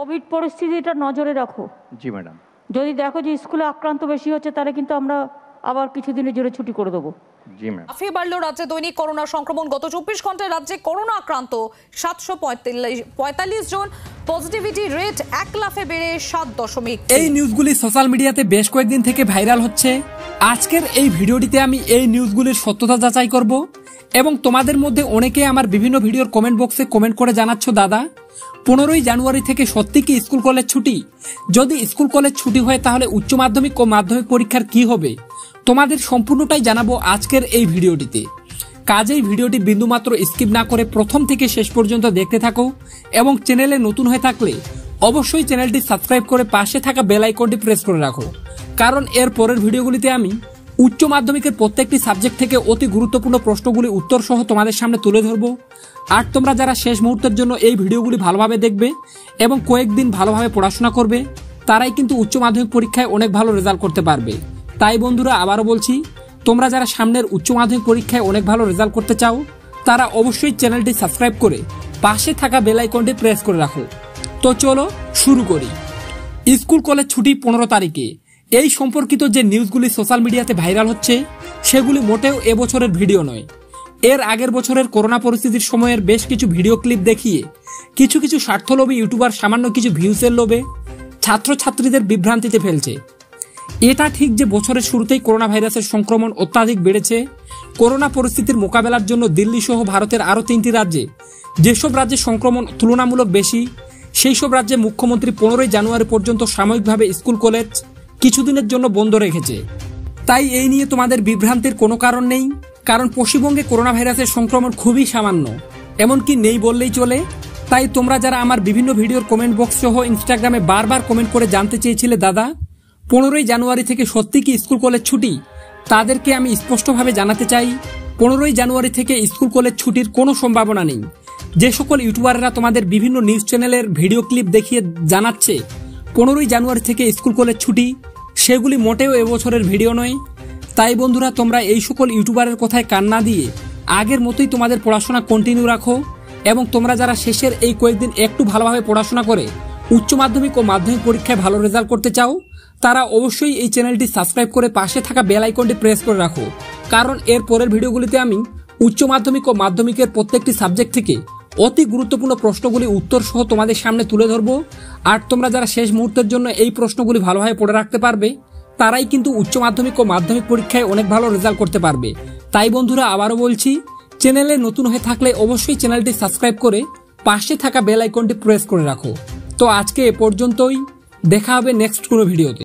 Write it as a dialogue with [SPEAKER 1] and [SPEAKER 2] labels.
[SPEAKER 1] Covid পরিস্থিতিটা নজরে রাখো।
[SPEAKER 2] জি ম্যাডাম।
[SPEAKER 1] যদি দেখো যে স্কুলে আক্রান্ত বেশি হচ্ছে তাহলে কিন্তু আমরা আবার কিছুদিনের জন্য ছুটি করে দেবো।
[SPEAKER 2] জি ম্যাম।
[SPEAKER 3] ফের বাড়ল রাজ্যে দৈনিক করোনা সংক্রমণ। গত 24 ঘন্টায় রাজ্যে করোনা আক্রান্ত 745 জন। পজিটিভিটি রেট 1 লাফে বেড়ে 7.।
[SPEAKER 4] এই নিউজগুলি সোশ্যাল মিডিয়াতে বেশ কয়েকদিন থেকে ভাইরাল হচ্ছে। আজকের এই ভিডিওটিতে আমি এই নিউজগুলির সত্যতা যাচাই করব এবং তোমাদের মধ্যে অনেকে আমার বিভিন্ন ভিডিওর কমেন্ট বক্সে কমেন্ট করে জানাচ্ছ, দাদা 15ই জানুয়ারি থেকে সত্যি কি স্কুল কলেজ ছুটি? যদি স্কুল কলেজ ছুটি হয় তাহলে উচ্চ মাধ্যমিক ও মাধ্যমিক পরীক্ষার কি হবে? তোমাদের সম্পূর্ণটাই জানাবো আজকের এই ভিডিওটিতে। কাজেই ভিডিওটি বিন্দুমাত্র স্কিপ না করে প্রথম থেকে শেষ পর্যন্ত দেখতে থাকো এবং চ্যানেলে নতুন হয়ে থাকলে অবশ্যই চ্যানেলটি সাবস্ক্রাইব করে পাশে থাকা বেল আইকনটি প্রেস করে রাখো, কারণ এর পরের ভিডিওগুলিতে আমি উচ্চ মাধ্যমিকের প্রত্যেকটি সাবজেক্ট থেকে অতি গুরুত্বপূর্ণ প্রশ্নগুলি উত্তর সহ তোমাদের সামনে তুলে ধরবো। আর তোমরা যারা শেষ মুহূর্তের জন্য এই ভিডিওগুলি ভালোভাবে দেখবে এবং কয়েকদিন ভালোভাবে পড়াশোনা করবে, তারাই কিন্তু উচ্চ মাধ্যমিক পরীক্ষায় অনেক ভালো রেজাল্ট করতে পারবে। তাই বন্ধুরা, আবারও বলছি, তোমরা যারা সামনের উচ্চ মাধ্যমিক পরীক্ষায় অনেক ভালো রেজাল্ট করতে চাও তারা অবশ্যই চ্যানেলটি সাবস্ক্রাইব করে পাশে থাকা বেল আইকনটি প্রেস করে রাখো। তো চলো শুরু করি। স্কুল কলেজ ছুটি 15 তারিখে, এই সম্পর্কিত যে নিউজগুলি সোশ্যাল মিডিয়াতে ভাইরাল হচ্ছে সেগুলি মোটেও এবছরের ভিডিও নয়। এর আগের বছরের করোনা পরিস্থিতির সময়ের বেশ কিছু ভিডিও ক্লিপ দেখিয়ে কিছু কিছু স্বার্থলোভী ইউটিউবার সামান্য কিছু ভিউসের লোভে ছাত্রছাত্রীদের বিভ্রান্তিতে ফেলছে। এটা ঠিক যে বছরের শুরুতেই করোনা ভাইরাসের সংক্রমণ অত্যাধিক বেড়েছে। করোনা পরিস্থিতির মোকাবেলার জন্য দিল্লি সহ ভারতের আরও 3টি রাজ্যে যেসব রাজ্যে সংক্রমণ তুলনামূলক বেশি, সেই সব রাজ্যে মুখ্যমন্ত্রী 15ই জানুয়ারি পর্যন্ত সাময়িকভাবে স্কুল কলেজ কিছুদিনের জন্য বন্ধ রেখেছে। তাই এই নিয়ে তোমাদের বিভ্রান্তির কোনো কারণ নেই, কারণ পশ্চিমবঙ্গে করোনা ভাইরাসের সংক্রমণ খুবই সামান্য, এমনকি নেই বললেই চলে। তাই তোমরা যারা আমার বিভিন্ন ভিডিওর কমেন্ট বক্স সহ ইনস্টাগ্রামে বারবার কমেন্ট করে জানতে চেয়েছিলে, দাদা 15ই জানুয়ারি থেকে সত্যি কি স্কুল কলেজ ছুটি, তাদেরকে আমি স্পষ্টভাবে জানাতে চাই 15ই জানুয়ারি থেকে স্কুল কলেজ ছুটির কোনো সম্ভাবনা নেই। যে সকল ইউটিউবাররা তোমাদের বিভিন্ন নিউজ চ্যানেলের ভিডিও ক্লিপ দেখিয়ে জানাচ্ছে 15ই জানুয়ারি থেকে স্কুল কলেজ ছুটি, সেগুলি মোটেও এবছরের ভিডিও নয়। তাই বন্ধুরা, তোমরা এই সকল ইউটিউবারের কথায় কান না দিয়ে আগের মতোই তোমাদের পড়াশোনা কন্টিনিউ রাখো এবং তোমরা যারা শেষের এই কয়েকদিন একটু ভালোভাবে পড়াশোনা করে উচ্চ মাধ্যমিক ও মাধ্যমিক পরীক্ষায় ভালো রেজাল্ট করতে চাও তারা অবশ্যই এই চ্যানেলটি সাবস্ক্রাইব করে পাশে থাকা বেল আইকনটি প্রেস করে রাখো, কারণ এর পরের ভিডিওগুলিতে আমি উচ্চ মাধ্যমিক ও মাধ্যমিকের প্রত্যেকটি সাবজেক্ট থেকে অতি গুরুত্বপূর্ণ প্রশ্নগুলি উত্তর সহ তোমাদের সামনে তুলে ধরবো। আর তোমরা যারা শেষ মুহূর্তের জন্য এই প্রশ্নগুলি ভালোভাবে পড়ে রাখতে পারবে তারাই কিন্তু উচ্চ মাধ্যমিক ও মাধ্যমিক পরীক্ষায় অনেক ভালো রেজাল্ট করতে পারবে। তাই বন্ধুরা, আবারও বলছি, চ্যানেলে নতুন হয়ে থাকলে অবশ্যই চ্যানেলটি সাবস্ক্রাইব করে পাশে থাকা বেল আইকনটি প্রেস করে রাখো। তো আজকে এ পর্যন্তই, দেখা হবে নেক্সট কোনো ভিডিওতে।